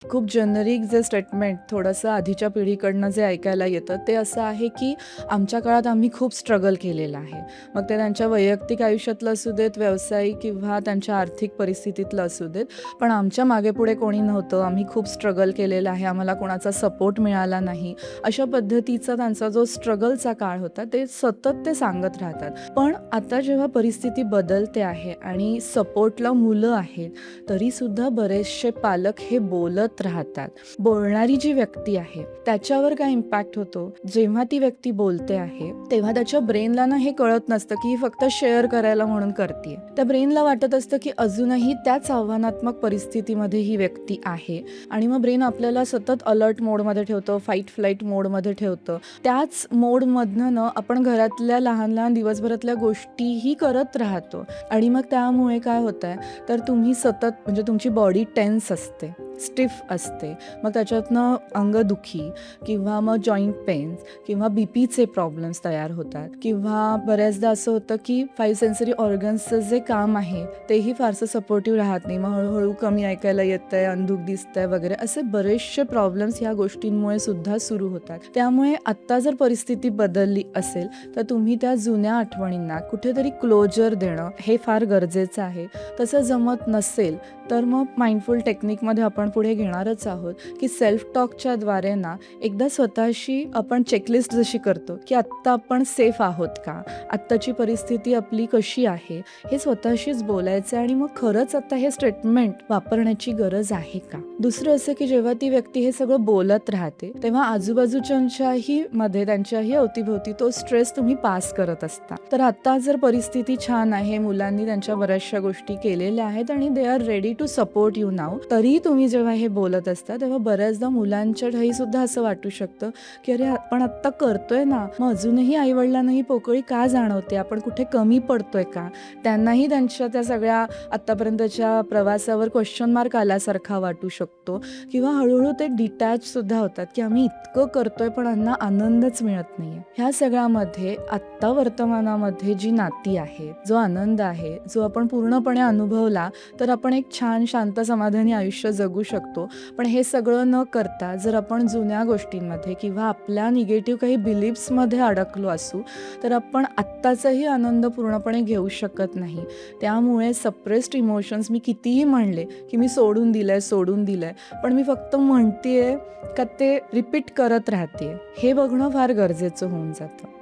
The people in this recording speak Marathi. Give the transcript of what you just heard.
खूप जेनेरिक जे स्टेटमेंट थोडंसं आधीच्या पिढीकडनं जे ऐकायला येतं ते असं आहे, की आमच्या काळात आम्ही खूप स्ट्रगल केलेलं आहे. मग ते त्यांच्या वैयक्तिक आयुष्यातलं असू देत, व्यावसायिक किंवा त्यांच्या आर्थिक परिस्थितीतलं असू देत. पण आमच्या मागेपुढे कोणी नव्हतं. आम्ही खूप स्ट्रगल केलेलं आहे. आम्हाला कोणाचा सपोर्ट मिळाला नाही. अशा पद्धतीचा त्यांचा जो स्ट्रगलचा काळ होता ते सतत ते सांगत राहतात. पण आता जेव्हा परिस्थिती बदलते आहे आणि सपोर्टला मुलं आहेत, तरीसुद्धा बरेचसे पालक हे बोलत राहतात. बोलणारी जी व्यक्ती आहे त्याच्यावर काय इम्पॅक्ट होतो, जेव्हा ती व्यक्ती बोलते आहे तेव्हा त्याच्या ब्रेनला ना हे कळत नसतं की ही फक्त शेअर करायला म्हणून करते. त्या ब्रेनला वाटत असतं की अजूनही त्याच आव्हानात्मक परिस्थितीमध्ये ही व्यक्ती आहे आणि मग ब्रेन आपल्याला सतत अलर्ट मोडमध्ये ठेवतं, फाईट फ्लाईट मोडमध्ये ठेवतं. त्याच मोडमधनं ना आपण घरातल्या लहान लहान दिवसभरातल्या गोष्टीही करत राहतो आणि मग त्यामुळे काय होतंय, तर तुम्ही सतत म्हणजे तुमची बॉडी टेन्स असते, स्टिफ असते. मग त्याच्यातनं अंगदुखी किंवा मग जॉईंट पेन्स किंवा बीपीचे प्रॉब्लेम्स तयार होतात किंवा बऱ्याचदा असं होतं की 5 सेन्सरी ऑर्गन्सचं जे काम आहे तेही फारसं सपोर्टिव्ह राहत नाही. मग हळूहळू कमी ऐकायला येतंय, अंधुक दिसतंय वगैरे असे बरेचसे प्रॉब्लेम्स ह्या गोष्टींमुळे सुद्धा सुरू होतात. त्यामुळे आत्ता जर परिस्थिती बदलली असेल तर तुम्ही त्या जुन्या आठवणींना कुठेतरी क्लोजर देणं हे फार गरजेचं आहे. तसं जमत नसेल तर मग माइंडफुल टेक्निकमध्ये आपण पुढे घेणारच आहोत की सेल्फ टॉकच्या द्वारे ना एकदा स्वतःशी आपण चेकलिस्ट जशी करतो की आत्ता आपण सेफ आहोत का, आत्ताची परिस्थिती आपली कशी आहे, हे स्वतःशीच बोलायचं आणि मग खरंच आता हे स्टेटमेंट वापरण्याची गरज आहे का. दुसरं असं की जेव्हा ती व्यक्ती हे सगळं बोलत राहते तेव्हा आजूबाजूच्यांच्याही मध्ये, त्यांच्याही अवतीभोवती तो स्ट्रेस तुम्ही पास करत असता. तर आता जर परिस्थिती छान आहे, मुलांनी त्यांच्या बऱ्याचशा गोष्टी केलेल्या आहेत आणि they are ready to support you नाव, तरी तुम्ही जेव्हा हे बोलत असता तेव्हा बऱ्याचदा मुलांच्या ठायी सुद्धा असं वाटू शकतं की अरे आपण आत्ता करतोय ना, मग अजूनही आईवडिलांनाही पोकळी का जाणवते, आपण कुठे कमी पडतोय का. त्यांनाही त्यांच्या त्या सगळ्या आत्तापर्यंतच्या प्रवासावर क्वेश्चन मार्क आल्यासारखा वाटू शकतो किंवा हळूहळू ते डिटॅच सुद्धा होतात की आम्ही इतकं करतोय पण त्यांना आनंदच मिळत नाहीये. ह्या सगळ्यामध्ये आत्ता वर्तमानामध्ये जी नाती आहे, जो आनंद आहे, जो आपण पूर्णपणे अनुभवला तर आपण एक छान शांत समाधानी आयुष्य जगू शकतो. पण हे सगळं न करता जर आपण जुन्या गोष्टींमध्ये किंवा आपल्या निगेटिव्ह काही बिलीफ्समध्ये अडकलो असू तर आपण आत्ताचाही आनंद पूर्णपणे घेऊ शकत नाही. त्यामुळे सप्रेस्ड इमोशन्स मी कितीही म्हणले की मी सोडून दिलंय पण मी फक्त म्हणतेय का ते रिपीट करत राहते, हे बघणं फार गरजेचं होऊन जातं.